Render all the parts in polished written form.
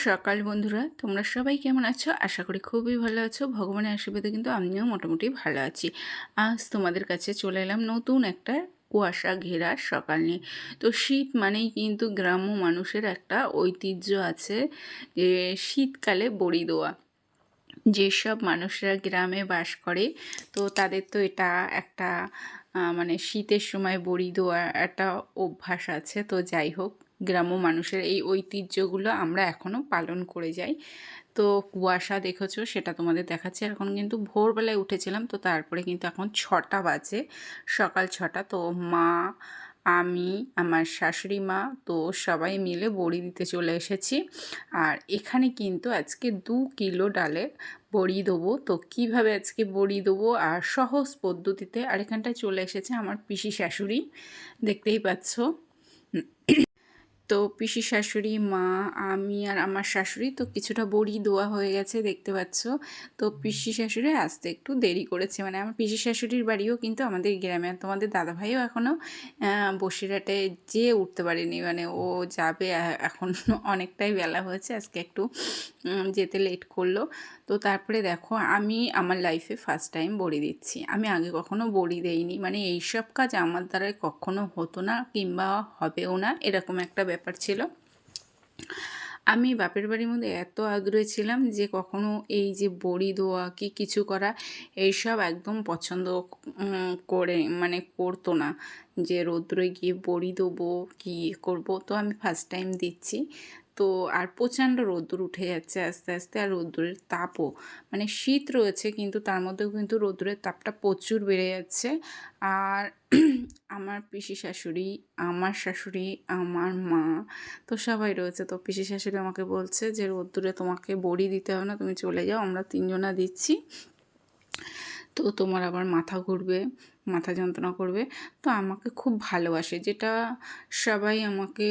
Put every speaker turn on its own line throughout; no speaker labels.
সকাল বন্ধুরা, তোমরা সবাই কেমন আছো? আশা করি খুবই ভালো আছো। ভগবানের আশীর্বাদে কিন্তু আমিও মোটামুটি ভালো আছি। আজ তোমাদের কাছে চলে এলাম নতুন একটা কুয়াশা ঘেরা সকাল নিয়ে। তো শীত মানেই কিন্তু গ্রাম্য মানুষের একটা ঐতিহ্য আছে, যে শীতকালে বড়ি দেওয়া। যেসব মানুষরা গ্রামে বাস করে, তো তাদের তো এটা একটা মানে শীতের সময় বড়ি দেওয়ার একটা অভ্যাস আছে। তো যাই হোক, গ্রাম্য মানুষের এই ঐতিহ্যগুলো আমরা এখনও পালন করে যাই। তো কুয়াশা দেখেছো, সেটা তোমাদের দেখাচ্ছি। এখন কিন্তু ভোরবেলায় উঠেছিলাম, তো তারপরে কিন্তু এখন 6টা বাজে, সকাল 6টা। তো মা, আমি, আমার শাশুড়ি মা, তো সবাই মিলে বড়ি দিতে চলে এসেছি। আর এখানে কিন্তু আজকে 2 কিলো ডালের বড়ি দেবো। তো কিভাবে আজকে বড়ি দেবো আর সহজ পদ্ধতিতে, আর এখানটায় চলে এসেছে আমার পিসি শাশুড়ি, দেখতেই পাচ্ছ। তো পিসি শাশুড়ি, মা, আমি আর আমার শাশুড়ি, তো কিছুটা বড়ি দেওয়া হয়ে গেছে দেখতে পাচ্ছ। তো পিসি শাশুড়ি আসতে একটু দেরি করেছে, মানে আমার পিসি শাশুড়ির বাড়িও কিন্তু আমাদের গ্রামে। আর তোমাদের দাদাভাইও এখনও বসিরহাটে যেয়ে উঠতে পারেনি, মানে ও যাবে এখন। অনেকটাই বেলা হয়েছে, আজকে একটু যেতে লেট করলো। তো তারপরে দেখো, আমি আমার লাইফে ফার্স্ট টাইম বড়ি দিচ্ছি। আমি আগে কখনো বড়ি দেইনি, মানে এইসব কাজ আমার দ্বারাই কখনো হতো না, কিংবা হবেও না, এরকম একটা ব্যাপার ছিল। আমি বাপের বাড়ির মধ্যে এত আগ্রহী ছিলাম যে কখনো এই যে বড়ি দেওয়া কি কিছু করা, এইসব একদম পছন্দ করে মানে করতো না, যে রৌদ্রে গিয়ে বড়ি দেবো কি করব। তো আমি ফার্স্ট টাইম দিচ্ছি। তো আর প্রচণ্ড রোদ্দুর উঠে যাচ্ছে আস্তে আস্তে, আর রোদ্দুরের তাপও, মানে শীত রয়েছে কিন্তু তার মধ্যেও কিন্তু রোদ্দুরের তাপটা প্রচুর বেড়ে যাচ্ছে। আর আমার পিসি শাশুড়ি, আমার শাশুড়ি, আমার মা, তো সবাই রয়েছে। তো পিসি শাশুড়ি আমাকে বলছে যে রোদ্দুরে তোমাকে বড়ি দিতে হবে না, তুমি চলে যাও, আমরা 3জনা দিচ্ছি, তো তোমার আবার মাথা ঘুরবে, মাথা যন্ত্রণা করবে। তো আমাকে খুব ভালোবাসে, যেটা সবাই আমাকে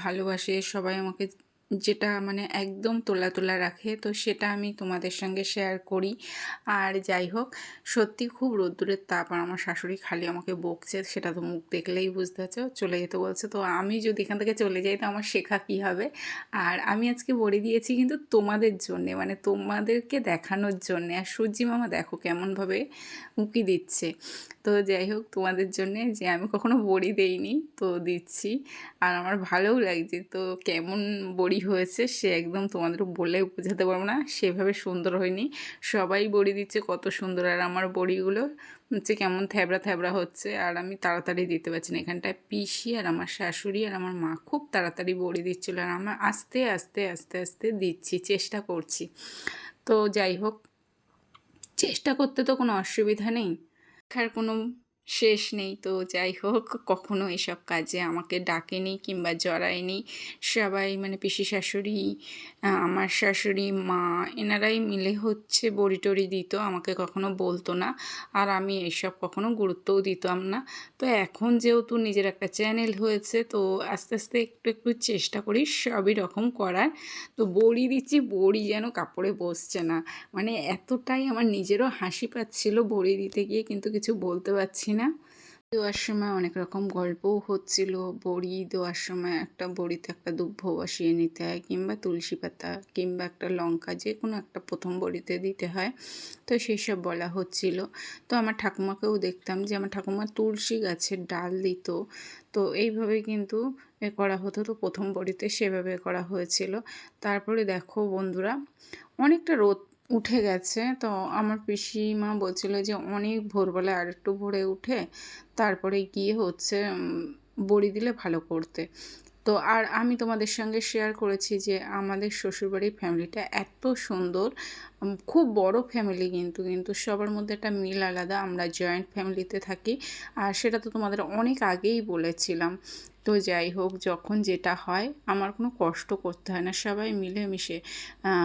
ভালোবাসে, সবাই আমাকে যেটা মানে একদম তোলা তোলা রাখে, তো সেটা আমি তোমাদের সঙ্গে শেয়ার করি। আর যাই হোক, সত্যি খুব রোদ্দুরের তাপ, আর আমার শাশুড়ি খালি আমাকে বকছে, সেটা তো মুখ দেখলেই বুঝতে পারছো, চলে যেতে বলছে। তো আমি যদি এখান থেকে চলে যাই তো আমার শেখা কী হবে। আর আমি আজকে বড়ি দিয়েছি কিন্তু তোমাদের জন্যে, মানে তোমাদেরকে দেখানোর জন্যে। আর সূর্যি মামা দেখো কেমনভাবে উঁকি দিচ্ছে। তো যাই হোক, তোমাদের জন্যে, যে আমি কখনো বড়ি দেইনি তো দিচ্ছি, আর আমার ভালোও লাগছে। তো কেমন বড়ি হয়েছে সে একদম তোমাদের বলে বোঝাতে পারবো না, সেভাবে সুন্দর হয়নি। সবাই বড়ি দিচ্ছে কত সুন্দর, আর আমার বড়িগুলো হচ্ছে কেমন থ্যাবড়া থ্যাবড়া হচ্ছে, আর আমি তাড়াতাড়ি দিতে পারছি না। এখানটায় পিসি আর আমার শাশুড়ি আর আমার মা খুব তাড়াতাড়ি বড়ি দিচ্ছিলো, আর আমার আস্তে আস্তে আস্তে আস্তে দিচ্ছি, চেষ্টা করছি। তো যাই হোক, চেষ্টা করতে তো কোনো অসুবিধা নেই, শেখার কোনো শেষ নেই। তো যাই হোক, কখনো এসব কাজে আমাকে ডাকেনি কিংবা জড়ায়নি। সবাই মানে পিসি শাশুড়ি, আমার শাশুড়ি মা, এনারাই মিলে হচ্ছে বড়ি টড়ি দিত, আমাকে কখনো বলতো না, আর আমি এইসব কখনো গুরুত্বও দিতাম না। তো এখন যেহেতু নিজের একটা চ্যানেল হয়েছে, তো আস্তে আস্তে একটু একটু চেষ্টা করি সবই রকম করার। তো বড়ি দিচ্ছি, বড়ি যেন কাপড়ে বসছে না, মানে এতটাই আমার নিজেরও হাসি পাচ্ছিল বড়ি দিতে গিয়ে, কিন্তু কিছু বলতে পারছি না। দেওয়ার সময় অনেক রকম গল্পও হচ্ছিল। বড়ি দেওয়ার সময় একটা বড়িতে একটা দুব্বো বসিয়ে নিতে হয়, কিংবা তুলসী পাতা, কিংবা একটা লঙ্কা, যে কোনো একটা প্রথম বড়িতে দিতে হয়। তো সেই সব বলা হচ্ছিল। তো আমার ঠাকুমাকেও দেখতাম যে আমার ঠাকুমা তুলসী গাছের ডাল দিত, তো এইভাবে কিন্তু করা হতো। তো প্রথম বড়িতে সেভাবে করা হয়েছিল। তারপরে দেখো বন্ধুরা, অনেকটা রোদ উঠে গেছে। তো আমার পিসিমা বলছিল যে অনেক ভোরবেলা আর একটু ভোরে উঠে তারপরে গিয়ে হচ্ছে বড়ি দিলে ভালো করতে। তো আর আমি তোমাদের সঙ্গে শেয়ার করেছি যে আমাদের শ্বশুরবাড়ির ফ্যামিলিটা এত সুন্দর, খুব বড় ফ্যামিলি, কিন্তু সবার মধ্যে একটা মিল আলাদা। আমরা জয়েন্ট ফ্যামিলিতে থাকি, আর সেটা তো তোমাদের অনেক আগেই বলেছিলাম। তো যাই হোক, যখন যেটা হয় আমার কোনো কষ্ট করতে হয় না, সবাই মিলেমিশে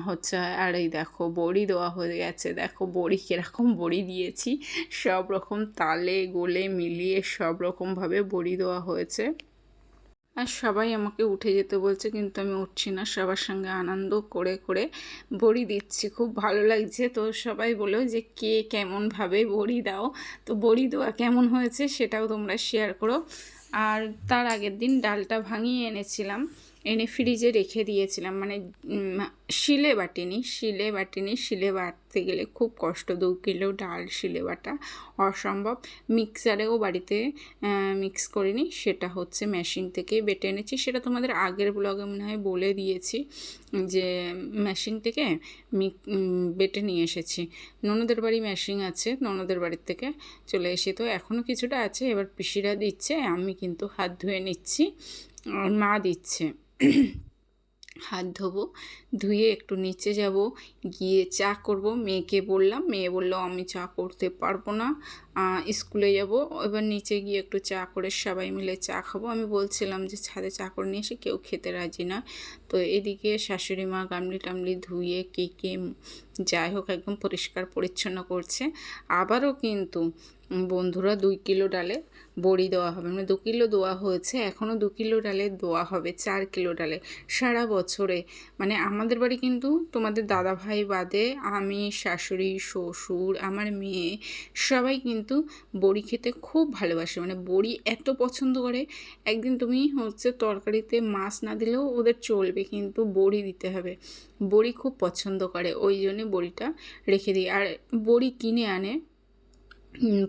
হচ্ছে। আর এই দেখো বড়ি দেওয়া হয়ে গেছে, দেখো বড়ি কীরকম বড়ি দিয়েছি, সব রকম তালে গোলে মিলিয়ে সব রকমভাবে বড়ি দেওয়া হয়েছে। আর সবাই আমাকে উঠে যেতে বলছে, কিন্তু আমি উঠছি না, সবার সঙ্গে আনন্দ করে করে বড়ি দিচ্ছি, খুব ভালো লাগছে। তো সবাই বলো যে কে কেমনভাবে বড়ি দাও, তো বড়ি দেওয়া কেমন হয়েছে সেটাও তোমরা শেয়ার করো। আর তার আগের দিন ডালটা ভাঙিয়ে এনেছিলাম, এনে ফ্রিজে রেখে দিয়েছিলাম, মানে শিলে বাটিনি, শিলে বাটতে গেলে খুব কষ্ট, 2 কিলো ডাল শিলে বাটা অসম্ভব। মিক্সারেও বাড়িতে মিক্স করিনি, সেটা হচ্ছে মেশিন থেকে বেটে এনেছি। সেটা তোমাদের আগের ব্লগে মনে হয় বলে দিয়েছি যে মেশিন থেকে বেটে নিয়ে এসেছি। ননদের বাড়ি মেশিন আছে, ননদের বাড়ির থেকে চলে এসে তো এখনও কিছুটা আছে। এবার পিসিরা দিচ্ছে, আমি কিন্তু হাত ধুয়ে নিচ্ছি, মা দিচ্ছে। হাত ধোবো, ধুয়ে একটু নিচে যাব, গিয়ে চা করব। মেয়েকে বললাম, মেয়ে বললো আমি চা করতে পারবো না, স্কুলে যাব। এবার নিচে গিয়ে একটু চা করে সবাই মিলে চা খাবো। আমি বলছিলাম যে ছাদে চা করে নিয়ে এসে, কেউ খেতে রাজি না। তো এদিকে শাশুড়ি মা গামলি টামলি ধুয়ে কেকে যাই হোক একদম পরিষ্কার পরিচ্ছন্ন করছে। আবারও কিন্তু বন্ধুরা 2 কিলো ডালে বড়ি দেওয়া হবে, মানে 2 কিলো দেওয়া হয়েছে, এখনও 2 কিলো ডালে দেওয়া হবে 4 কিলো ডালে সারা বছরে। মানে আমাদের বাড়ি কিন্তু তোমাদের দাদা ভাই বাদে আমি, শাশুড়ি, শ্বশুর, আমার মেয়ে সবাই কিন্তু বড়ি খেতে খুব ভালোবাসে, মানে বড়ি এত পছন্দ করে। একদিন তুমি হচ্ছে তরকারিতে মাছ না দিলেও ওদের চলবে, কিন্তু বড়ি দিতে হবে। বড়ি খুব পছন্দ করে, ওই জন্যে বড়িটা রেখে দিই। আর বড়ি কিনে আনে,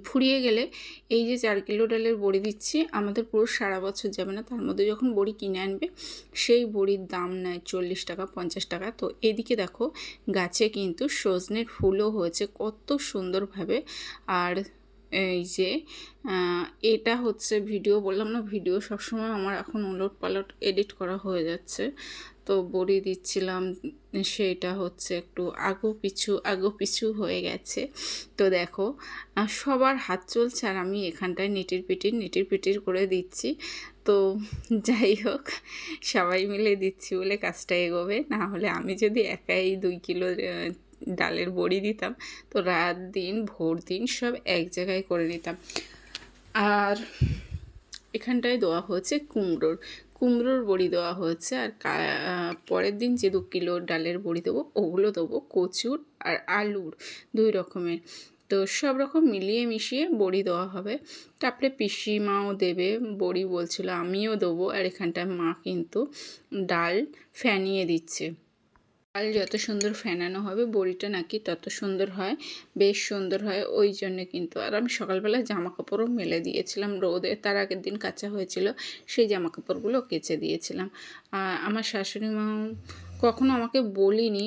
ফুরিয়ে গেলে এই যে 4 কিলো ডালের বড়ি দিচ্ছি, আমাদের পুরো সারা বছর যাবে না। তার মধ্যে যখন বড়ি কিনে আনবে, সেই বড়ির দাম নেয় 40 টাকা 50 টাকা। তো এদিকে দেখো গাছে কিন্তু সজনের ফুলও হয়েছে কত সুন্দরভাবে। আর এই যে এটা হচ্ছে ভিডিও, বললাম না ভিডিও সবসময় আমার এখন উলট পালট এডিট করা হয়ে যাচ্ছে। তো বড়ি দিচ্ছিলাম, সেইটা হচ্ছে একটু আগো পিছু হয়ে গেছে। তো দেখো সবার হাত চলছে, আর আমি এখানটায় নেটির পিটির করে দিচ্ছি। তো যাই হোক সবাই মিলে দিচ্ছি বলে কাজটা এগোবে, না হলে আমি যদি একাই 2 কিলো ডালের বড়ি দিতাম তো রাত দিন ভোর দিন সব এক জায়গায় করে নিতাম। আর এখানটায় দেওয়া হয়েছে কুমড়োর বড়ি দেওয়া হয়েছে। আর পরের দিন যে 2 কিলো ডালের বড়ি দেবো, ওগুলো দেবো কচুর আর আলুর, 2 রকমের। তো সব রকম মিলিয়ে মিশিয়ে বড়ি দেওয়া হবে। তারপরে পিসিমাও দেবে বড়ি বলছিল, আমিও দেবো। আর এখানটায় মা কিন্তু ডাল ফ্যানিয়ে দিচ্ছে। ডাল যত সুন্দর ফেনানো হবে বড়িটা নাকি তত সুন্দর হয়, বেশ সুন্দর হয়। ওই জন্যে কিন্তু, আর আমি সকালবেলা জামা কাপড়ও মেলে দিয়েছিলাম রোদে, তার আগের দিন কাচা হয়েছিল, সেই জামা কাপড়গুলো কেচে দিয়েছিলাম। আমার শাশুড়ি মা কখনো আমাকে বলিনি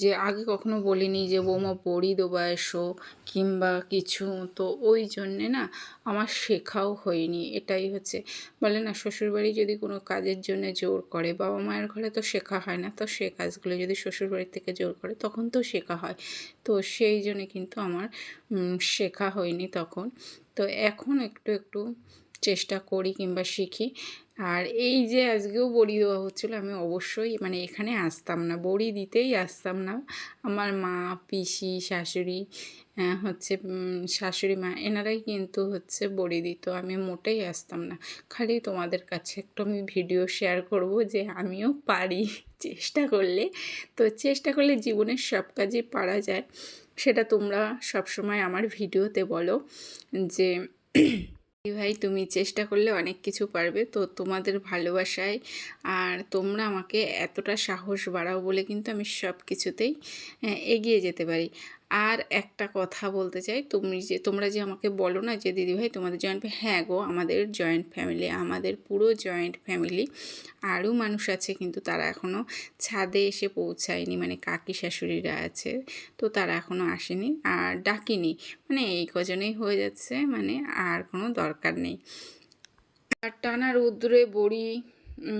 যে, আগে কখনো বলিনি যে বৌমা বড়ি দেবো এসো কিংবা কিছু। তো ওই জন্যে না আমার শেখাও হয়নি। এটাই হচ্ছে, বলে না শ্বশুরবাড়ি যদি কোনো কাজের জন্য জোর করে, বাবা মায়ের ঘরে তো শেখা হয় না, তো সে কাজগুলো যদি শ্বশুরবাড়ির থেকে জোর করে তখন তো শেখা হয়। তো সেই জন্যে কিন্তু আমার শেখা হয়নি তখন। তো এখন একটু একটু চেষ্টা করি কিংবা শিখি। আর এই যে আজকেও বড়ি দেওয়া হচ্ছিলো, আমি অবশ্যই মানে এখানে আসতাম না, বড়ি দিতেই আসতাম না। আমার মা, পিসি, শাশুড়ি হচ্ছে শাশুড়ি মা, এনারাই কিন্তু হচ্ছে বড়ি দিত, আমি মোটেই আসতাম না। খালি তোমাদের কাছে একটু আমি ভিডিও শেয়ার করব যে আমিও পারি চেষ্টা করলে। তো চেষ্টা করলে জীবনের সব কাজই পারা যায়, সেটা তোমরা সবসময় আমার ভিডিওতে বলো যে ভাই তুমি চেষ্টা করলে অনেক কিছু পারবে। তো তোমাদের ভালোবাসায় আর তোমরা আমাকে এতটা সাহস বাড়াও বলে কিন্তু আমি সব কিছুতেই এগিয়ে যেতে পারি। আর একটা কথা বলতে চাই, তোমরা যে আমাকে বলো না যে দিদিভাই তোমাদের জয়েন্ট, হ্যাঁ গো আমাদের জয়েন্ট ফ্যামিলি, আমাদের পুরো জয়েন্ট ফ্যামিলি। আরও মানুষ আছে কিন্তু তারা এখনও ছাদে এসে পৌঁছায়নি, মানে কাকি শাশুড়িরা আছে, তো তারা এখনও আসেনি আর ডাকিনি, মানে এই কজনেই হয়ে যাচ্ছে, মানে আর কোনো দরকার নেই। আর টানা রৌদ্রে বড়ি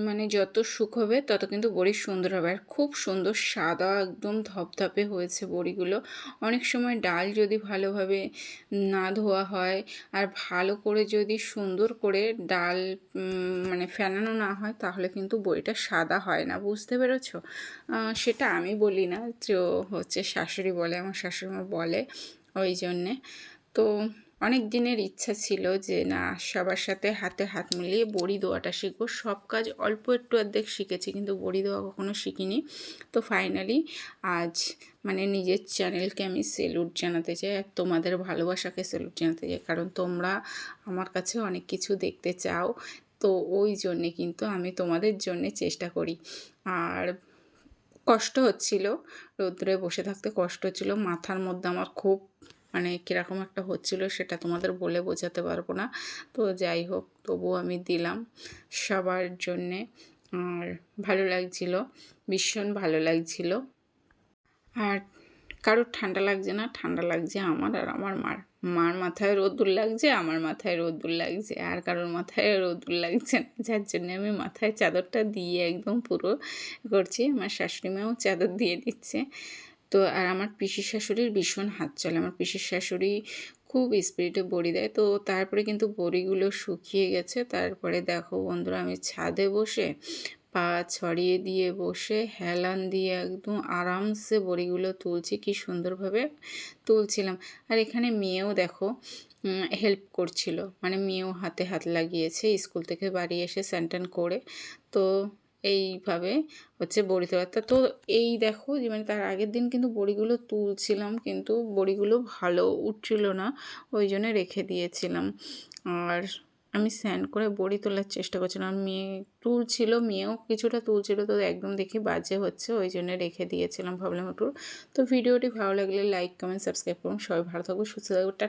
মানে যত শুকোবে তত কিন্তু বড়ি সুন্দর হবে। আর খুব সুন্দর সাদা একদম ধপধপে হয়েছে বড়িগুলো। অনেক সময় ডাল যদি ভালোভাবে না ধোয়া হয় আর ভালো করে যদি সুন্দর করে ডাল মানে ফেনানো না হয় তাহলে কিন্তু বড়িটা সাদা হয় না, বুঝতে পেরেছো? সেটা আমি বলি না, তো হচ্ছে শাশুড়ি বলে, আমার শাশুড়িমা বলে, ওই জন্যে। তো অনেক দিনের ইচ্ছা ছিল যে না সবার সাথে হাতে হাত মিলিয়ে বড়ি দেওয়াটা শিখবো। সব কাজ অল্প একটু অর্ধেক শিখেছি কিন্তু বড়ি দেওয়া কখনো শিখিনি। তো ফাইনালি আজ মানে নিজের চ্যানেলকে আমি স্যালুট জানাতে চাই আর তোমাদের ভালোবাসাকে স্যালুট জানাতে চাই, কারণ তোমরা আমার কাছে অনেক কিছু দেখতে চাও। তো তো ওই জন্যে কিন্তু আমি তোমাদের জন্যে চেষ্টা করি। আর কষ্ট হচ্ছিল, রৌদ্রে বসে থাকতে কষ্ট হচ্ছিল, মাথার মধ্যে আমার খুব মানে কীরকম একটা হচ্ছিল সেটা তোমাদের বলে বোঝাতে পারবো না। তো যাই হোক, তবুও আমি দিলাম সবার জন্যে। আর ভালো লাগছিল, ভীষণ ভালো লাগছিল। আর কারোর ঠান্ডা লাগছে না, ঠান্ডা লাগছে আমার আর আমার মার। মার মাথায় রোদ্দুর লাগছে, আমার মাথায় রোদ্দুর লাগছে, আর কারোর মাথায় রোদ্দুর লাগছে না, যার জন্যে আমি মাথায় চাদরটা দিয়ে একদম পুরো করছি। আমার শাশুড়ি মাও চাদর দিয়ে দিচ্ছে। তো আর আমার পিসির শাশুড়ির ভীষণ হাত চলে, আমার পিসির শাশুড়ি খুব স্পিডে বড়ি দেয়। তো তারপরে কিন্তু বড়িগুলো শুকিয়ে গেছে। তারপরে দেখো বন্ধুরা, আমি ছাদে বসে পা ছড়িয়ে দিয়ে বসে হেলান দিয়ে একদম আরামসে বড়িগুলো তুলছি, কি সুন্দরভাবে তুলছিলাম। আর এখানে মেয়েও দেখো হেল্প করছিল, মানে মেয়েও হাতে হাত লাগিয়েছে স্কুল থেকে বাড়ি এসে স্নান টান করে। তো এইভাবে হচ্ছে বড়ি তোলাটা। তো এই দেখো যে মানে তার আগের দিন কিন্তু বড়িগুলো তুলছিলাম, কিন্তু বড়িগুলো ভালো উঠছিল না, ওই জন্য রেখে দিয়েছিলাম। আর আমি স্নান করে বড়ি তোলার চেষ্টা করছিলাম, মেয়ে তুলছিল, মেয়েও কিছুটা তুলছিল, তো একদম দেখি বাজে হচ্ছে, ওই জন্য রেখে দিয়েছিলাম, ভাবলাম একটু। তো ভিডিওটি ভালো লাগলে লাইক কমেন্ট সাবস্ক্রাইব করুন। সবাই ভালো থাকবো, সুস্থ থাকবো, টাটা।